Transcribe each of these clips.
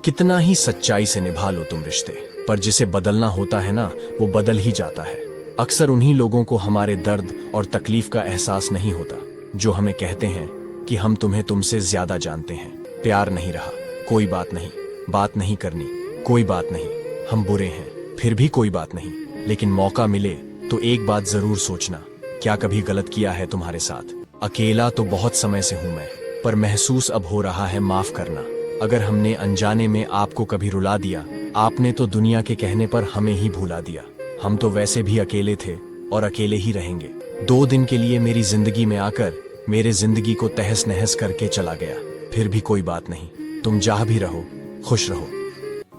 कितना ही सच्चाई से निभा लो तुम रिश्ते, पर जिसे बदलना होता है ना, वो बदल ही जाता है। अक्सर उन्हीं लोगों को हमारे दर्द और तकलीफ का एहसास नहीं होता जो हमें कहते हैं कि हम तुम्हें तुमसे ज्यादा जानते हैं। प्यार नहीं रहा, कोई बात नहीं, बात नहीं करनी, कोई बात नहीं, हम बुरे हैं, फिर भी कोई बात नहीं, लेकिन मौका मिले तो एक बात जरूर सोचना, क्या कभी गलत किया है तुम्हारे साथ? अकेला तो बहुत समय से हूं मैं, पर महसूस अब हो रहा है माफ करना। अगर हमने अनजाने में आपको कभी रुला दिया, आपने तो दुनिया के कहने पर हमें ही भुला दिया। हम तो वैसे भी अकेले थे और अकेले ही रहेंगे। 2 दिन के लिए मेरी जिंदगी में आकर मेरे जिंदगी को तहस नहस करके चला गया, फिर भी कोई बात नहीं, तुम जहां भी रहो खुश रहो।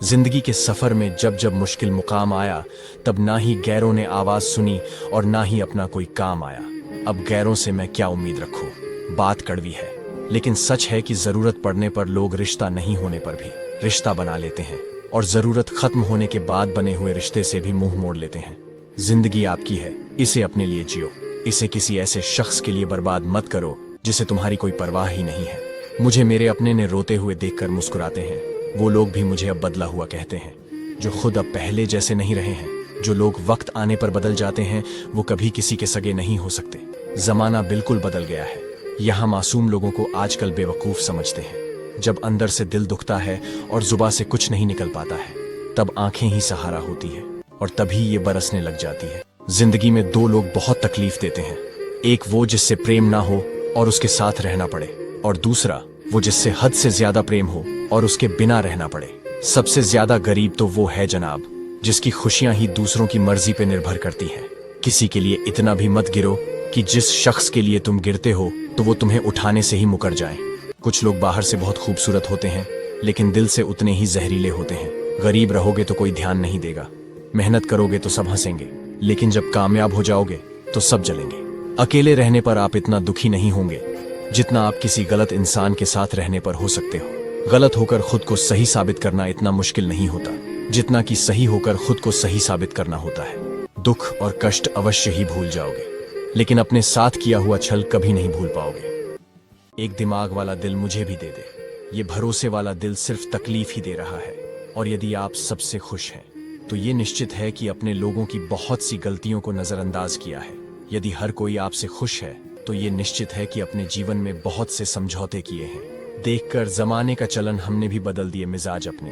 जिंदगी के सफर में जब जब मुश्किल मुकाम आया, तब ना ही गैरों ने आवाज सुनी और ना ही अपना कोई काम आया। अब गैरों से मैं क्या उम्मीद रखूं? बात कड़वी है, लेकिन सच है कि जरूरत पड़ने पर लोग रिश्ता नहीं होने पर भी रिश्ता बना लेते हैं, और जरूरत खत्म होने के बाद बने हुए रिश्ते से भी मुंह मोड़ लेते हैं। जिंदगी आपकी है, इसे अपने लिए जियो, इसे किसी ऐसे शख्स के लिए बर्बाद मत करो जिसे तुम्हारी कोई परवाह ही नहीं है। मुझे मेरे अपने ने रोते हुए देखकर मुस्कुराते हैं, वो लोग भी मुझे अब बदला हुआ कहते हैं, जो खुद अब पहले जैसे नहीं रहे हैं। जो लोग वक्त आने पर बदल जाते हैं, वो कभी किसी के सगे नहीं हो सकते। जमाना बिल्कुल बदल गया है। यहाँ मासूम लोगों को आजकल बेवकूफ समझते हैं। जब अंदर से दिल दुखता है और जुबान से कुछ नहीं निकल पाता है, तब आंखें ही सहारा होती है, और तभी ये बरसने लग जाती है। जिंदगी में 2 लोग बहुत तकलीफ देते हैं, एक वो जिससे प्रेम ना हो और उसके साथ रहना पड़े, और दूसरा वो जिससे हद से ज्यादा प्रेम हो और उसके बिना रहना पड़े। सबसे ज्यादा गरीब तो वो है जनाब, जिसकी खुशियां ही दूसरों की मर्जी पे निर्भर करती हैं। किसी के लिए इतना भी मत गिरो कि जिस शख्स के लिए तुम गिरते हो तो वो तुम्हें उठाने से ही मुकर जाए। कुछ लोग बाहर से बहुत खूबसूरत होते हैं, लेकिन दिल से उतने ही जहरीले होते हैं। गरीब रहोगे तो कोई ध्यान नहीं देगा, मेहनत करोगे तो सब हंसेंगे, लेकिन जब कामयाब हो जाओगे तो सब जलेंगे। अकेले रहने पर आप इतना दुखी नहीं होंगे जितना आप किसी गलत इंसान के साथ रहने पर हो सकते हो। गलत होकर खुद को सही साबित करना इतना मुश्किल नहीं होता जितना कि सही होकर खुद को सही साबित करना होता है। दुख और कष्ट अवश्य ही भूल जाओगे, लेकिन अपने साथ किया हुआ छल कभी नहीं भूल पाओगे। एक दिमाग वाला दिल मुझे भी दे दे, ये भरोसे वाला दिल सिर्फ तकलीफ ही दे रहा है। और यदि आप सबसे खुश हैं तो ये निश्चित है कि अपने लोगों की बहुत सी गलतियों को नजरअंदाज किया है। यदि हर कोई आपसे खुश है तो ये निश्चित है कि अपने जीवन में बहुत से समझौते किए हैं। देखकर जमाने का चलन हमने भी बदल दिए मिजाज अपने।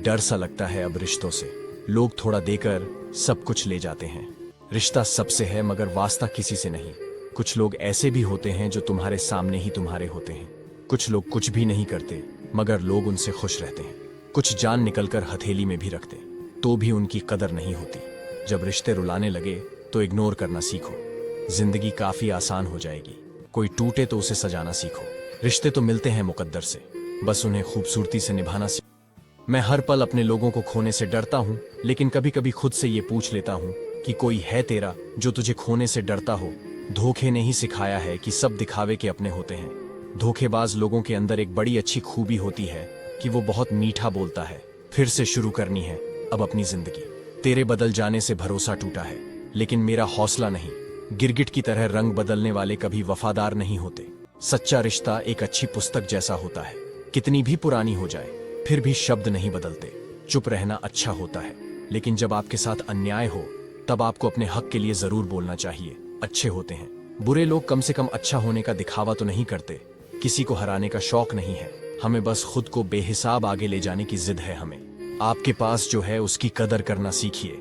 डर सा लगता है अब रिश्तों से, लोग थोड़ा देकर सब कुछ ले जाते हैं। रिश्ता सबसे है मगर वास्ता किसी से नहीं। कुछ लोग ऐसे भी होते हैं जो तुम्हारे सामने ही तुम्हारे होते हैं। कुछ लोग कुछ भी नहीं करते मगर लोग उनसे खुश रहते हैं। कुछ जान निकलकर हथेली में भी रखते तो भी उनकी कदर नहीं होती। जब रिश्ते रुलाने लगे तो इग्नोर करना सीखो, जिंदगी काफी आसान हो जाएगी। कोई टूटे तो उसे सजाना सीखो। रिश्ते तो मिलते हैं मुकद्दर से, बस उन्हें खूबसूरती से निभाना सीखो। मैं हर पल अपने लोगों को खोने से डरता हूँ, लेकिन कभी कभी खुद से ये पूछ लेता हूँ कि कोई है तेरा जो तुझे खोने से डरता हो। धोखे ने ही सिखाया है कि सब दिखावे के अपने होते हैं। धोखेबाज लोगों के अंदर एक बड़ी अच्छी खूबी होती है कि वो बहुत मीठा बोलता है। फिर से शुरू करनी है अब अपनी जिंदगी। तेरे बदल जाने से भरोसा टूटा है, लेकिन मेरा हौसला नहीं। गिरगिट की तरह रंग बदलने वाले कभी वफादार नहीं होते। सच्चा रिश्ता एक अच्छी पुस्तक जैसा होता है, कितनी भी पुरानी हो जाए फिर भी शब्द नहीं बदलते। चुप रहना अच्छा होता है, लेकिन जब आपके साथ अन्याय हो तब आपको अपने हक के लिए जरूर बोलना चाहिए। अच्छे होते हैं, बुरे लोग कम से कम अच्छा होने का दिखावा तो नहीं करते। किसी को हराने का शौक नहीं है, हमें बस खुद को बेहिसाब आगे ले जाने की जिद है। हमें आपके पास जो है उसकी कदर करना सीखिए।